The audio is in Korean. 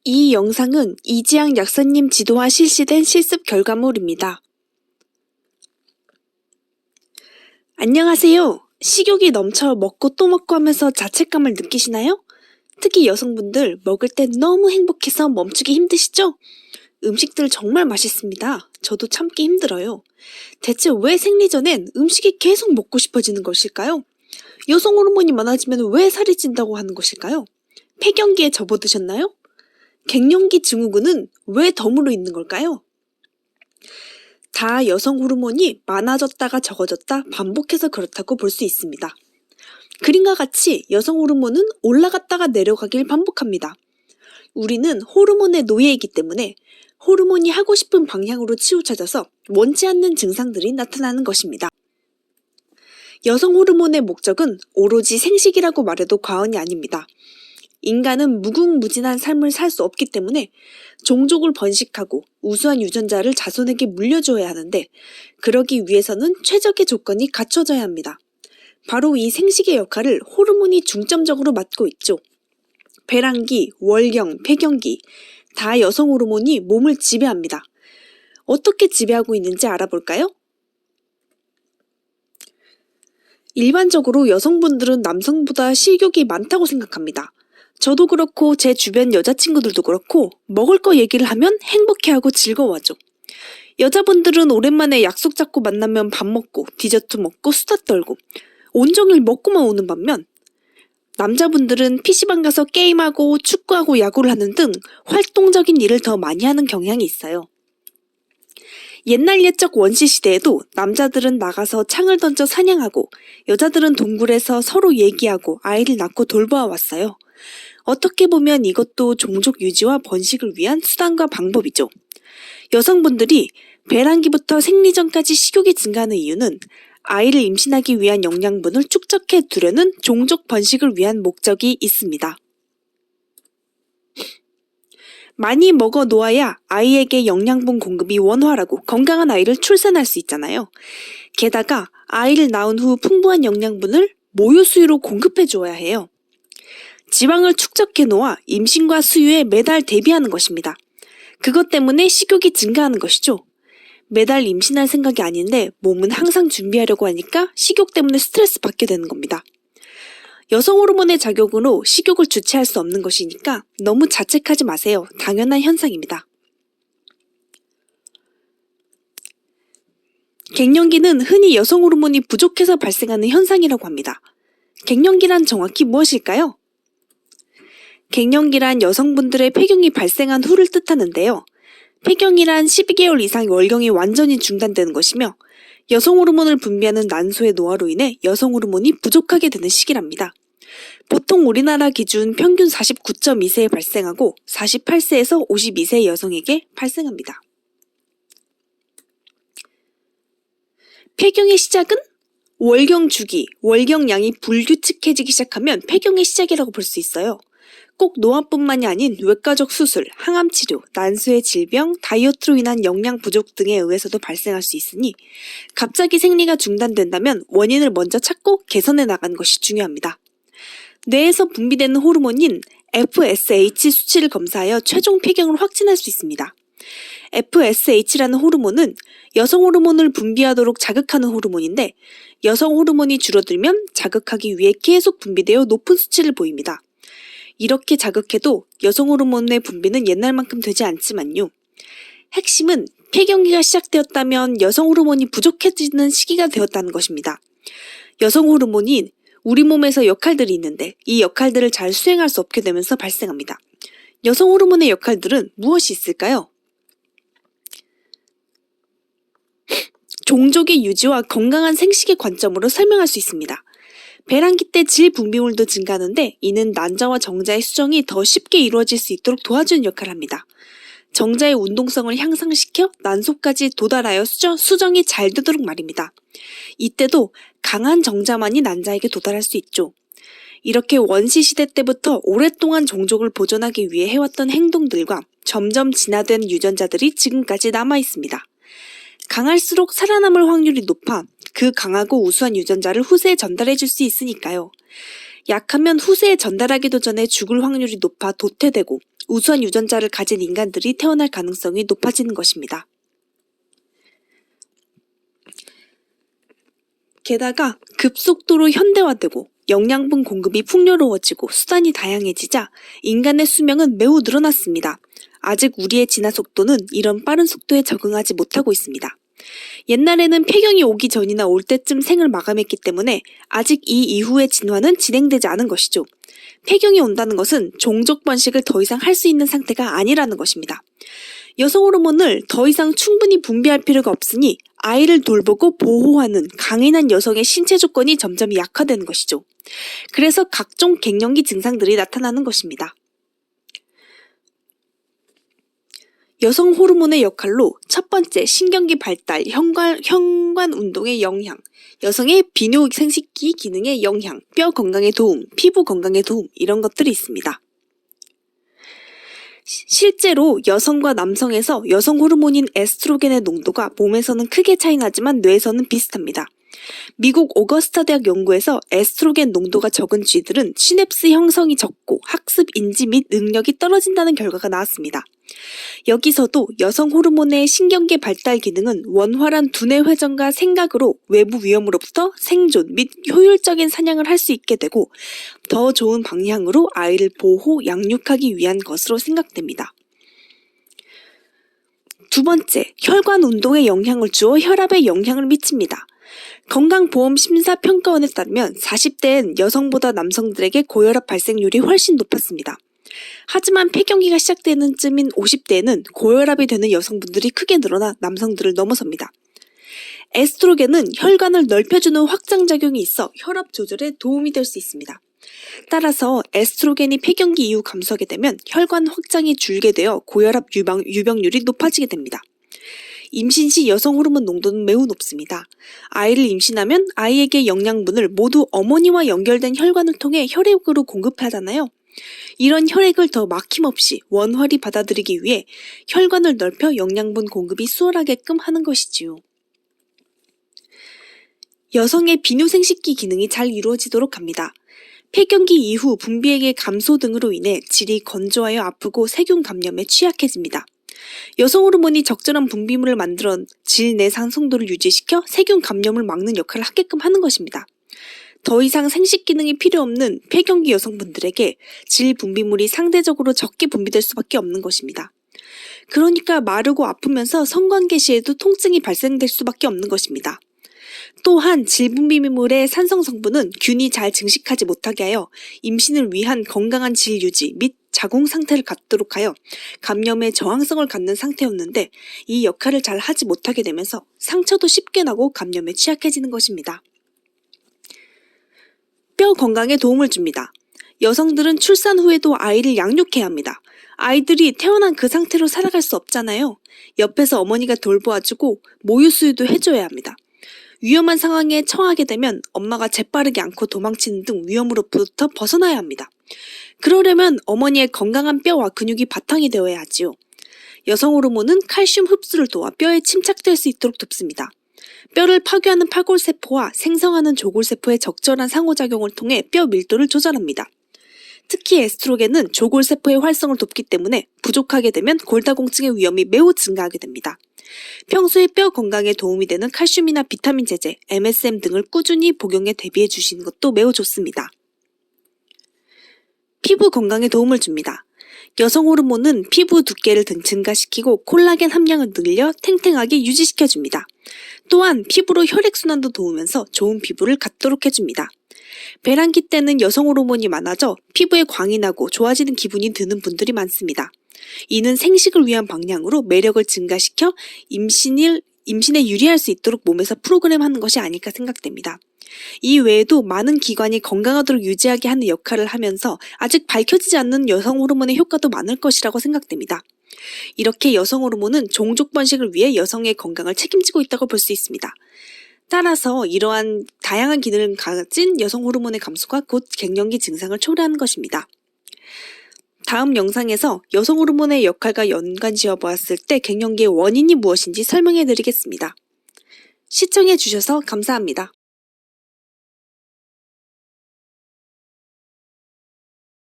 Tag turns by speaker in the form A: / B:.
A: 이 영상은 이지양 약사님 지도하 실시된 실습 결과물입니다. 안녕하세요. 식욕이 넘쳐 먹고 또 먹고 하면서 자책감을 느끼시나요? 특히 여성분들 먹을 때 너무 행복해서 멈추기 힘드시죠? 음식들 정말 맛있습니다. 저도 참기 힘들어요. 대체 왜 생리 전엔 음식이 계속 먹고 싶어지는 것일까요? 여성 호르몬이 많아지면 왜 살이 찐다고 하는 것일까요? 폐경기에 접어드셨나요? 갱년기 증후군은 왜 덤으로 있는 걸까요? 다 여성 호르몬이 많아졌다가 적어졌다 반복해서 그렇다고 볼 수 있습니다. 그림과 같이 여성 호르몬은 올라갔다가 내려가길 반복합니다. 우리는 호르몬의 노예이기 때문에 호르몬이 하고 싶은 방향으로 치우쳐져서 원치 않는 증상들이 나타나는 것입니다. 여성 호르몬의 목적은 오로지 생식이라고 말해도 과언이 아닙니다. 인간은 무궁무진한 삶을 살 수 없기 때문에 종족을 번식하고 우수한 유전자를 자손에게 물려줘야 하는데 그러기 위해서는 최적의 조건이 갖춰져야 합니다. 바로 이 생식의 역할을 호르몬이 중점적으로 맡고 있죠. 배란기, 월경, 폐경기 다 여성 호르몬이 몸을 지배합니다. 어떻게 지배하고 있는지 알아볼까요? 일반적으로 여성분들은 남성보다 식욕이 많다고 생각합니다. 저도 그렇고 제 주변 여자친구들도 그렇고 먹을 거 얘기를 하면 행복해하고 즐거워하죠. 여자분들은 오랜만에 약속 잡고 만나면 밥 먹고 디저트 먹고 수다 떨고 온종일 먹고만 오는 반면 남자분들은 PC방 가서 게임하고 축구하고 야구를 하는 등 활동적인 일을 더 많이 하는 경향이 있어요. 옛날 옛적 원시 시대에도 남자들은 나가서 창을 던져 사냥하고 여자들은 동굴에서 서로 얘기하고 아이를 낳고 돌보아 왔어요. 어떻게 보면 이것도 종족 유지와 번식을 위한 수단과 방법이죠. 여성분들이 배란기부터 생리 전까지 식욕이 증가하는 이유는 아이를 임신하기 위한 영양분을 축적해 두려는 종족 번식을 위한 목적이 있습니다. 많이 먹어 놓아야 아이에게 영양분 공급이 원활하고 건강한 아이를 출산할 수 있잖아요. 게다가 아이를 낳은 후 풍부한 영양분을 모유 수유로 공급해 주어야 해요. 지방을 축적해 놓아 임신과 수유에 매달 대비하는 것입니다. 그것 때문에 식욕이 증가하는 것이죠. 매달 임신할 생각이 아닌데 몸은 항상 준비하려고 하니까 식욕 때문에 스트레스 받게 되는 겁니다. 여성 호르몬의 작용으로 식욕을 주체할 수 없는 것이니까 너무 자책하지 마세요. 당연한 현상입니다. 갱년기는 흔히 여성 호르몬이 부족해서 발생하는 현상이라고 합니다. 갱년기란 정확히 무엇일까요? 갱년기란 여성분들의 폐경이 발생한 후를 뜻하는데요. 폐경이란 12개월 이상 월경이 완전히 중단되는 것이며 여성 호르몬을 분비하는 난소의 노화로 인해 여성 호르몬이 부족하게 되는 시기랍니다. 보통 우리나라 기준 평균 49.2세에 발생하고 48세에서 52세 여성에게 발생합니다. 폐경의 시작은 월경 주기, 월경량이 불규칙해지기 시작하면 폐경의 시작이라고 볼 수 있어요. 꼭 노화뿐만이 아닌 외과적 수술, 항암치료, 난소의 질병, 다이어트로 인한 영양 부족 등에 의해서도 발생할 수 있으니 갑자기 생리가 중단된다면 원인을 먼저 찾고 개선해 나가는 것이 중요합니다. 뇌에서 분비되는 호르몬인 FSH 수치를 검사하여 최종 폐경을 확진할 수 있습니다. FSH라는 호르몬은 여성 호르몬을 분비하도록 자극하는 호르몬인데 여성 호르몬이 줄어들면 자극하기 위해 계속 분비되어 높은 수치를 보입니다. 이렇게 자극해도 여성 호르몬의 분비는 옛날만큼 되지 않지만요. 핵심은 폐경기가 시작되었다면 여성 호르몬이 부족해지는 시기가 되었다는 것입니다. 여성 호르몬이 우리 몸에서 역할들이 있는데 이 역할들을 잘 수행할 수 없게 되면서 발생합니다. 여성 호르몬의 역할들은 무엇이 있을까요? 종족의 유지와 건강한 생식의 관점으로 설명할 수 있습니다. 배란기 때 질 분비물도 증가하는데 이는 난자와 정자의 수정이 더 쉽게 이루어질 수 있도록 도와주는 역할을 합니다. 정자의 운동성을 향상시켜 난소까지 도달하여 수정이 잘 되도록 말입니다. 이때도 강한 정자만이 난자에게 도달할 수 있죠. 이렇게 원시시대 때부터 오랫동안 종족을 보존하기 위해 해왔던 행동들과 점점 진화된 유전자들이 지금까지 남아 있습니다. 강할수록 살아남을 확률이 높아 그 강하고 우수한 유전자를 후세에 전달해 줄 수 있으니까요. 약하면 후세에 전달하기도 전에 죽을 확률이 높아 도태되고 우수한 유전자를 가진 인간들이 태어날 가능성이 높아지는 것입니다. 게다가 급속도로 현대화되고 영양분 공급이 풍요로워지고 수단이 다양해지자 인간의 수명은 매우 늘어났습니다. 아직 우리의 진화 속도는 이런 빠른 속도에 적응하지 못하고 있습니다. 옛날에는 폐경이 오기 전이나 올 때쯤 생을 마감했기 때문에 아직 이 이후의 진화는 진행되지 않은 것이죠. 폐경이 온다는 것은 종족 번식을 더 이상 할 수 있는 상태가 아니라는 것입니다. 여성 호르몬을 더 이상 충분히 분비할 필요가 없으니 아이를 돌보고 보호하는 강인한 여성의 신체 조건이 점점 약화되는 것이죠. 그래서 각종 갱년기 증상들이 나타나는 것입니다. 여성 호르몬의 역할로 첫 번째, 신경기 발달, 혈관 운동의 영향, 여성의 비뇨 생식기 기능의 영향, 뼈 건강에 도움, 피부 건강에 도움, 이런 것들이 있습니다. 실제로 여성과 남성에서 여성 호르몬인 에스트로겐의 농도가 몸에서는 크게 차이 나지만 뇌에서는 비슷합니다. 미국 오거스타 대학 연구에서 에스트로겐 농도가 적은 쥐들은 시냅스 형성이 적고 학습 인지 및 능력이 떨어진다는 결과가 나왔습니다. 여기서도 여성 호르몬의 신경계 발달 기능은 원활한 두뇌 회전과 생각으로 외부 위험으로부터 생존 및 효율적인 사냥을 할 수 있게 되고 더 좋은 방향으로 아이를 보호, 양육하기 위한 것으로 생각됩니다. 두 번째, 혈관 운동에 영향을 주어 혈압에 영향을 미칩니다. 건강보험심사평가원에 따르면 40대엔 여성보다 남성들에게 고혈압 발생률이 훨씬 높았습니다. 하지만 폐경기가 시작되는 쯤인 50대에는 고혈압이 되는 여성분들이 크게 늘어나 남성들을 넘어섭니다. 에스트로겐은 혈관을 넓혀주는 확장작용이 있어 혈압 조절에 도움이 될 수 있습니다. 따라서 에스트로겐이 폐경기 이후 감소하게 되면 혈관 확장이 줄게 되어 고혈압 유병률이 높아지게 됩니다. 임신 시 여성 호르몬 농도는 매우 높습니다. 아이를 임신하면 아이에게 영양분을 모두 어머니와 연결된 혈관을 통해 혈액으로 공급하잖아요. 이런 혈액을 더 막힘없이 원활히 받아들이기 위해 혈관을 넓혀 영양분 공급이 수월하게끔 하는 것이지요. 여성의 비뇨생식기 기능이 잘 이루어지도록 합니다. 폐경기 이후 분비액의 감소 등으로 인해 질이 건조하여 아프고 세균 감염에 취약해집니다. 여성 호르몬이 적절한 분비물을 만들어 질 내 상성도를 유지시켜 세균 감염을 막는 역할을 하게끔 하는 것입니다. 더 이상 생식 기능이 필요 없는 폐경기 여성분들에게 질 분비물이 상대적으로 적게 분비될 수밖에 없는 것입니다. 그러니까 마르고 아프면서 성관계 시에도 통증이 발생될 수밖에 없는 것입니다. 또한 질 분비물의 산성 성분은 균이 잘 증식하지 못하게 하여 임신을 위한 건강한 질 유지 및 자궁 상태를 갖도록 하여 감염에 저항성을 갖는 상태였는데 이 역할을 잘 하지 못하게 되면서 상처도 쉽게 나고 감염에 취약해지는 것입니다. 뼈 건강에 도움을 줍니다. 여성들은 출산 후에도 아이를 양육해야 합니다. 아이들이 태어난 그 상태로 살아갈 수 없잖아요. 옆에서 어머니가 돌보아주고 모유 수유도 해줘야 합니다. 위험한 상황에 처하게 되면 엄마가 재빠르게 안고 도망치는 등 위험으로부터 벗어나야 합니다. 그러려면 어머니의 건강한 뼈와 근육이 바탕이 되어야 하지요. 여성 호르몬은 칼슘 흡수를 도와 뼈에 침착될 수 있도록 돕습니다. 뼈를 파괴하는 파골세포와 생성하는 조골세포의 적절한 상호작용을 통해 뼈 밀도를 조절합니다. 특히 에스트로겐은 조골세포의 활성을 돕기 때문에 부족하게 되면 골다공증의 위험이 매우 증가하게 됩니다. 평소에 뼈 건강에 도움이 되는 칼슘이나 비타민 제제, MSM 등을 꾸준히 복용에 대비해 주시는 것도 매우 좋습니다. 피부 건강에 도움을 줍니다. 여성 호르몬은 피부 두께를 증가시키고 콜라겐 함량을 늘려 탱탱하게 유지시켜줍니다. 또한 피부로 혈액순환도 도우면서 좋은 피부를 갖도록 해줍니다. 배란기 때는 여성 호르몬이 많아져 피부에 광이 나고 좋아지는 기분이 드는 분들이 많습니다. 이는 생식을 위한 방향으로 매력을 증가시켜 임신에 유리할 수 있도록 몸에서 프로그램하는 것이 아닐까 생각됩니다. 이 외에도 많은 기관이 건강하도록 유지하게 하는 역할을 하면서 아직 밝혀지지 않는 여성 호르몬의 효과도 많을 것이라고 생각됩니다. 이렇게 여성 호르몬은 종족 번식을 위해 여성의 건강을 책임지고 있다고 볼 수 있습니다. 따라서 이러한 다양한 기능을 가진 여성 호르몬의 감소가 곧 갱년기 증상을 초래하는 것입니다. 다음 영상에서 여성 호르몬의 역할과 연관지어 보았을 때 갱년기의 원인이 무엇인지 설명해 드리겠습니다. 시청해 주셔서 감사합니다.